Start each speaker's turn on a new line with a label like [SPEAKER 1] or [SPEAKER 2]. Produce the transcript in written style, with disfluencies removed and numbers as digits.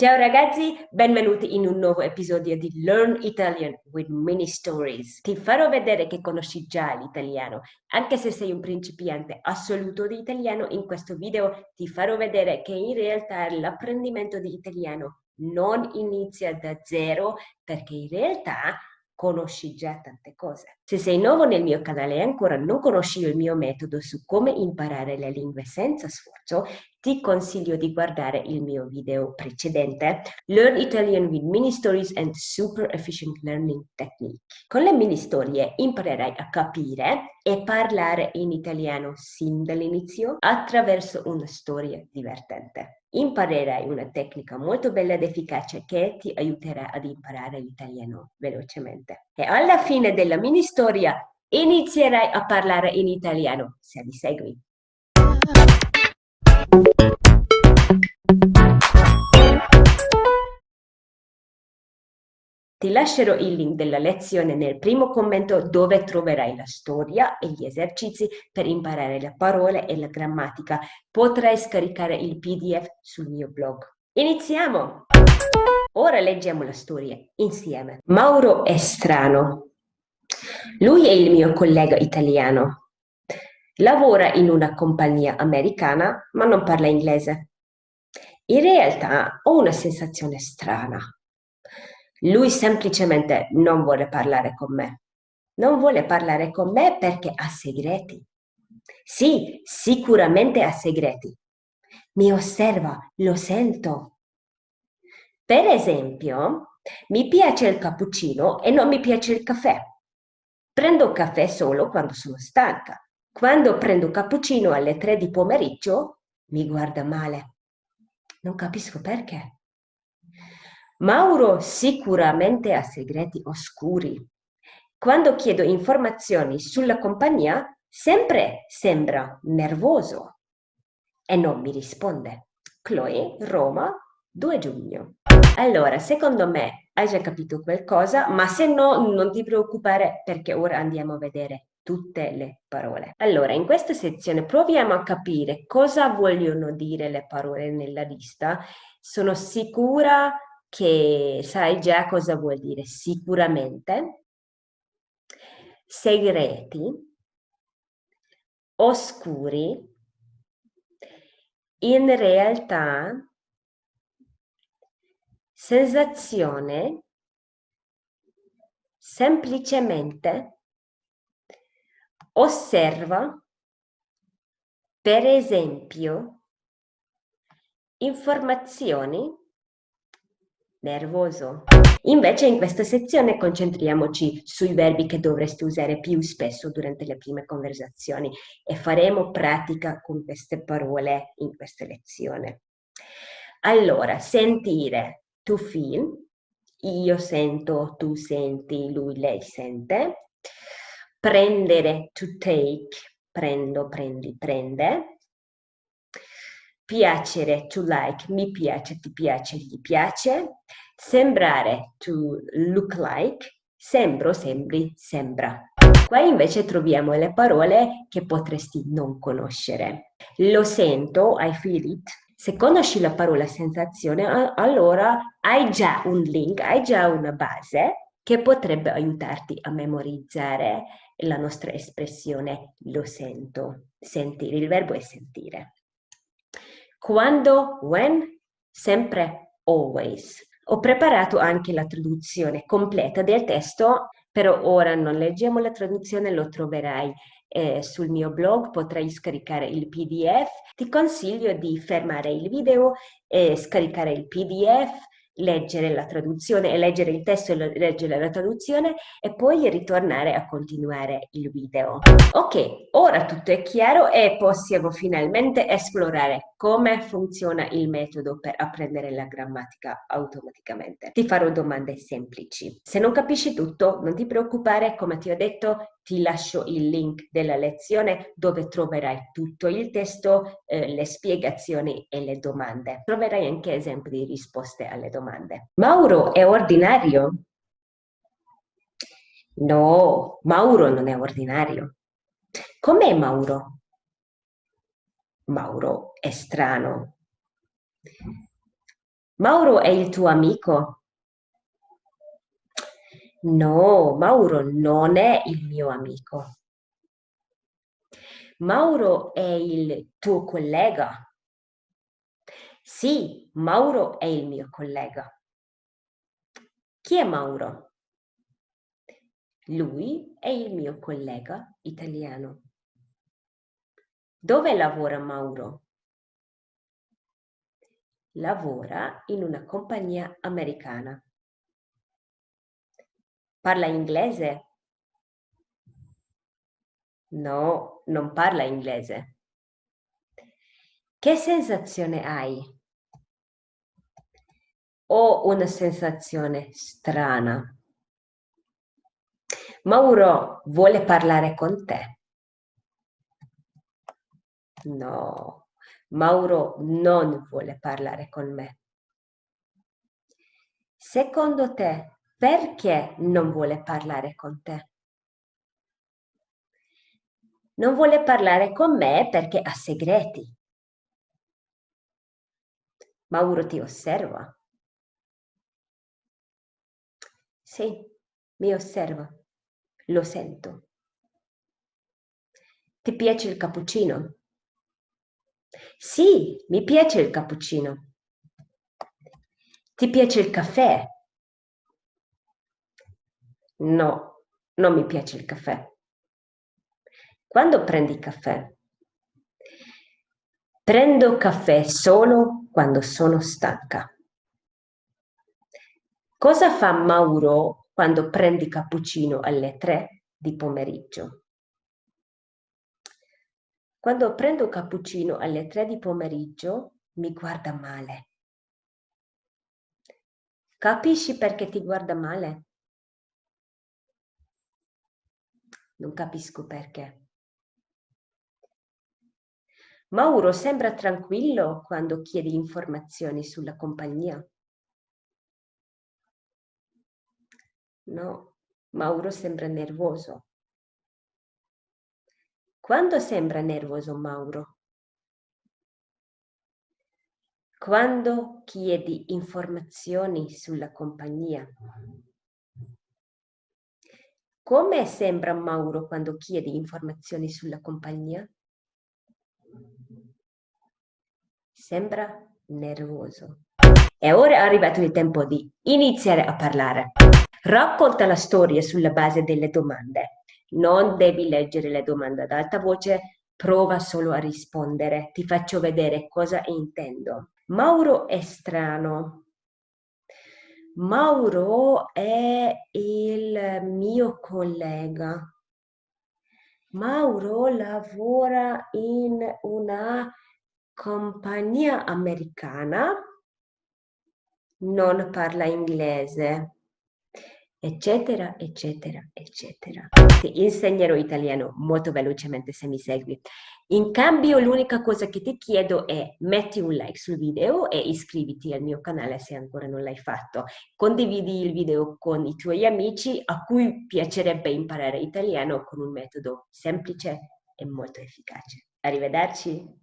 [SPEAKER 1] Ciao ragazzi, benvenuti in un nuovo episodio di Learn Italian with Mini Stories. Ti farò vedere che conosci già l'italiano. Anche se sei un principiante assoluto di italiano, in questo video ti farò vedere che in realtà l'apprendimento di italiano non inizia da zero, perché in realtà conosci già tante cose. Se sei nuovo nel mio canale e ancora non conosci il mio metodo su come imparare le lingue senza sforzo, ti consiglio di guardare il mio video precedente, Learn Italian with Mini Stories and Super Efficient Learning Technique. Con le mini storie imparerai a capire e parlare in italiano sin dall'inizio attraverso una storia divertente. Imparerai una tecnica molto bella ed efficace che ti aiuterà ad imparare l'italiano velocemente. E alla fine della mini storia inizierai a parlare in italiano, se mi segui. Ti lascerò il link della lezione nel primo commento, dove troverai la storia e gli esercizi per imparare le parole e la grammatica. Potrai scaricare il PDF sul mio blog. Iniziamo! Ora leggiamo la storia insieme. Mauro è strano. Lui è il mio collega italiano. Lavora in una compagnia americana, ma non parla inglese. In realtà ho una sensazione strana. Lui semplicemente non vuole parlare con me. Non vuole parlare con me perché ha segreti. Sì, sicuramente ha segreti. Mi osserva, lo sento. Per esempio, mi piace il cappuccino e non mi piace il caffè. Prendo caffè solo quando sono stanca. Quando prendo cappuccino alle 3 di pomeriggio, mi guarda male. Non capisco perché. Mauro sicuramente ha segreti oscuri. Quando chiedo informazioni sulla compagnia, sempre sembra nervoso e non mi risponde. Chloe, Roma, 2 giugno. Allora, secondo me hai già capito qualcosa, ma se no non ti preoccupare, perché ora andiamo a vedere tutte le parole. Allora, in questa sezione proviamo a capire cosa vogliono dire le parole nella lista. Sono sicura che sai già cosa vuol dire sicuramente. Segreti, oscuri, in realtà, sensazione, semplicemente, osserva, per esempio, informazioni, nervoso. Invece in questa sezione concentriamoci sui verbi che dovresti usare più spesso durante le prime conversazioni e faremo pratica con queste parole in questa lezione. Allora, sentire, to feel, io sento, tu senti, lui, lei sente. Prendere, to take, prendo, prendi, prende. Piacere, to like, mi piace, ti piace, gli piace. Sembrare, to look like, sembro, sembri, sembra. Qua invece troviamo le parole che potresti non conoscere. Lo sento, I feel it. Se conosci la parola sensazione, allora hai già un link, hai già una base che potrebbe aiutarti a memorizzare la nostra espressione lo sento. Sentire, il verbo è sentire. Quando, when, sempre, always. Ho preparato anche la traduzione completa del testo, però ora non leggiamo la traduzione, lo troverai sul mio blog, potrai scaricare il PDF. Ti consiglio di fermare il video e scaricare il PDF, leggere la traduzione e leggere il testo e leggere la traduzione e poi ritornare a continuare il video. Ok, ora tutto è chiaro e possiamo finalmente esplorare come funziona il metodo per apprendere la grammatica automaticamente. Ti farò domande semplici. Se non capisci tutto, non ti preoccupare, come ti ho detto, ti lascio il link della lezione dove troverai tutto il testo, le spiegazioni e le domande. Troverai anche esempi di risposte alle domande. Mauro è ordinario? No, Mauro non è ordinario. Com'è Mauro? Mauro è strano. Mauro è il tuo amico? No, Mauro non è il mio amico. Mauro è il tuo collega? Sì, Mauro è il mio collega. Chi è Mauro? Lui è il mio collega italiano. Dove lavora Mauro? Lavora in una compagnia americana. Parla inglese? No, non parla inglese. Che sensazione hai? Ho una sensazione strana. Mauro vuole parlare con te? No, Mauro non vuole parlare con me. Secondo te, perché non vuole parlare con te? Non vuole parlare con me perché ha segreti. Mauro ti osserva. Sì, mi osserva. Lo sento. Ti piace il cappuccino? Sì, mi piace il cappuccino. Ti piace il caffè? No, non mi piace il caffè. Quando prendi caffè? Prendo caffè solo quando sono stanca. Cosa fa Mauro quando prendi cappuccino alle 3 di pomeriggio? Quando prendo cappuccino alle 3 di pomeriggio mi guarda male. Capisci perché ti guarda male? Non capisco perché. Mauro sembra tranquillo quando chiedi informazioni sulla compagnia. No, Mauro sembra nervoso. Quando sembra nervoso Mauro? Quando chiedi informazioni sulla compagnia. Come sembra Mauro quando chiedi informazioni sulla compagnia? Sembra nervoso. E ora è arrivato il tempo di iniziare a parlare. Racconta la storia sulla base delle domande. Non devi leggere le domande ad alta voce, prova solo a rispondere. Ti faccio vedere cosa intendo. Mauro è strano. Mauro è il mio collega. Mauro lavora in una compagnia americana, non parla inglese, eccetera, eccetera, eccetera. Ti insegnerò italiano molto velocemente se mi segui. In cambio, l'unica cosa che ti chiedo è metti un like sul video e iscriviti al mio canale se ancora non l'hai fatto. Condividi il video con i tuoi amici a cui piacerebbe imparare italiano con un metodo semplice e molto efficace. Arrivederci!